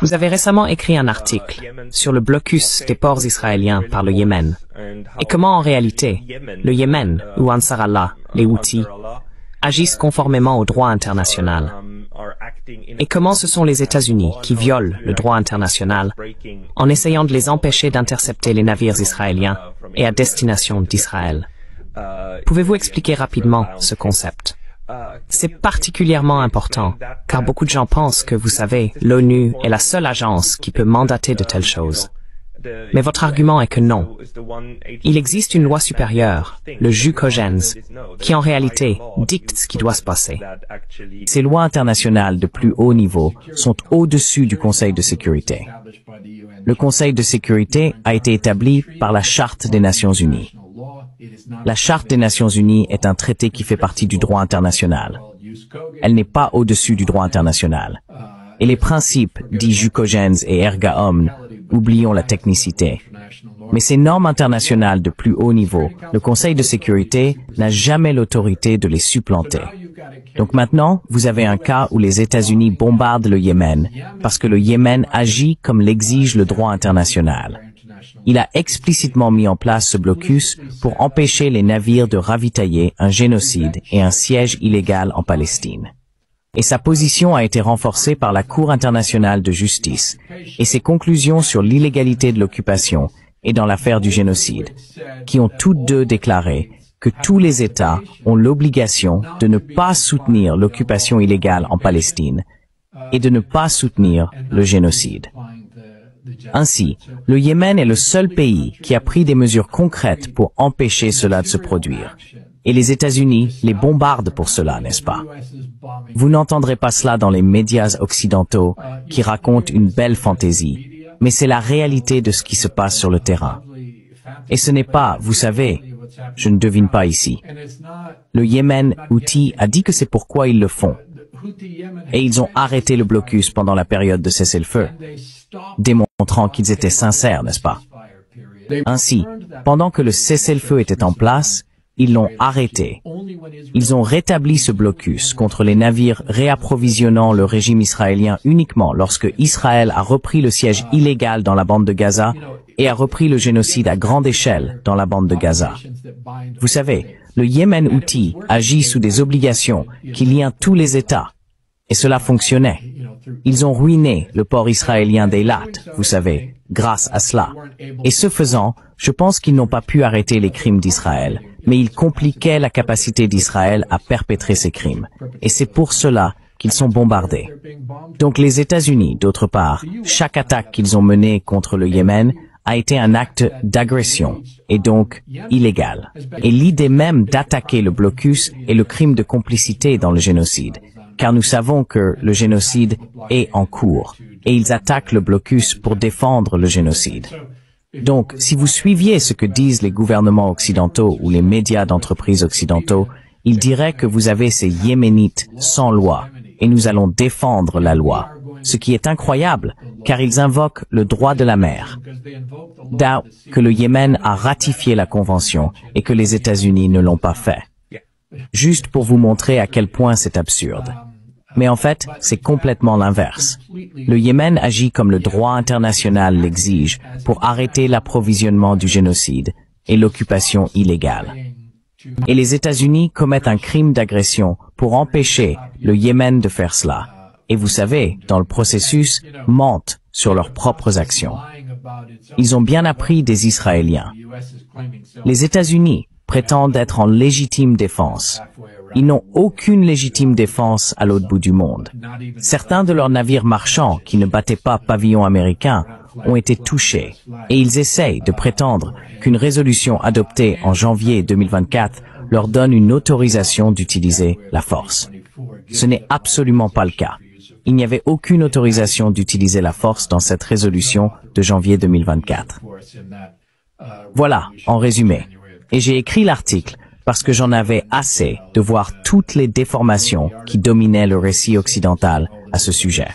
Vous avez récemment écrit un article sur le blocus des ports israéliens par le Yémen et comment en réalité le Yémen ou Ansar Allah, les Houthis, agissent conformément au droit international et comment ce sont les États-Unis qui violent le droit international en essayant de les empêcher d'intercepter les navires israéliens et à destination d'Israël. Pouvez-vous expliquer rapidement ce concept? C'est particulièrement important, car beaucoup de gens pensent que, vous savez, l'ONU est la seule agence qui peut mandater de telles choses. Mais votre argument est que non. Il existe une loi supérieure, le jus cogens, qui en réalité dicte ce qui doit se passer. Ces lois internationales de plus haut niveau sont au-dessus du Conseil de sécurité. Le Conseil de sécurité a été établi par la Charte des Nations Unies. La Charte des Nations Unies est un traité qui fait partie du droit international. Elle n'est pas au-dessus du droit international. Et les principes, dits jus cogens et erga omnes, oublions la technicité. Mais ces normes internationales de plus haut niveau, le Conseil de sécurité n'a jamais l'autorité de les supplanter. Donc maintenant, vous avez un cas où les États-Unis bombardent le Yémen, parce que le Yémen agit comme l'exige le droit international. Il a explicitement mis en place ce blocus pour empêcher les navires de ravitailler un génocide et un siège illégal en Palestine. Et sa position a été renforcée par la Cour internationale de justice, et ses conclusions sur l'illégalité de l'occupation et dans l'affaire du génocide, qui ont toutes deux déclaré que tous les États ont l'obligation de ne pas soutenir l'occupation illégale en Palestine et de ne pas soutenir le génocide. Ainsi, le Yémen est le seul pays qui a pris des mesures concrètes pour empêcher cela de se produire. Et les États-Unis les bombardent pour cela, n'est-ce pas? Vous n'entendrez pas cela dans les médias occidentaux qui racontent une belle fantaisie, mais c'est la réalité de ce qui se passe sur le terrain. Et ce n'est pas, vous savez, je ne devine pas ici. Le Yémen Houthi a dit que c'est pourquoi ils le font. Et ils ont arrêté le blocus pendant la période de cessez-le-feu, démontrant qu'ils étaient sincères, n'est-ce pas? Ainsi, pendant que le cessez-le-feu était en place, ils l'ont arrêté. Ils ont rétabli ce blocus contre les navires réapprovisionnant le régime israélien uniquement lorsque Israël a repris le siège illégal dans la bande de Gaza et a repris le génocide à grande échelle dans la bande de Gaza. Vous savez, le Yémen Houthi agit sous des obligations qui lient tous les États. Et cela fonctionnait. Ils ont ruiné le port israélien d'Eilat, vous savez, grâce à cela. Et ce faisant, je pense qu'ils n'ont pas pu arrêter les crimes d'Israël, mais ils compliquaient la capacité d'Israël à perpétrer ces crimes. Et c'est pour cela qu'ils sont bombardés. Donc les États-Unis, d'autre part, chaque attaque qu'ils ont menée contre le Yémen a été un acte d'agression, et donc illégal. Et l'idée même d'attaquer le blocus est le crime de complicité dans le génocide, car nous savons que le génocide est en cours, et ils attaquent le blocus pour défendre le génocide. Donc, si vous suiviez ce que disent les gouvernements occidentaux ou les médias d'entreprises occidentaux, ils diraient que vous avez ces Yéménites sans loi, et nous allons défendre la loi. Ce qui est incroyable, car ils invoquent le droit de la mer. Que le Yémen a ratifié la convention et que les États-Unis ne l'ont pas fait. Juste pour vous montrer à quel point c'est absurde. Mais en fait, c'est complètement l'inverse. Le Yémen agit comme le droit international l'exige pour arrêter l'approvisionnement du génocide et l'occupation illégale. Et les États-Unis commettent un crime d'agression pour empêcher le Yémen de faire cela. Et vous savez, dans le processus, mentent sur leurs propres actions. Ils ont bien appris des Israéliens. Les États-Unis prétendent être en légitime défense. Ils n'ont aucune légitime défense à l'autre bout du monde. Certains de leurs navires marchands qui ne battaient pas pavillon américain ont été touchés, et ils essayent de prétendre qu'une résolution adoptée en janvier 2024 leur donne une autorisation d'utiliser la force. Ce n'est absolument pas le cas. Il n'y avait aucune autorisation d'utiliser la force dans cette résolution de janvier 2024. Voilà, en résumé. Et j'ai écrit l'article parce que j'en avais assez de voir toutes les déformations qui dominaient le récit occidental à ce sujet.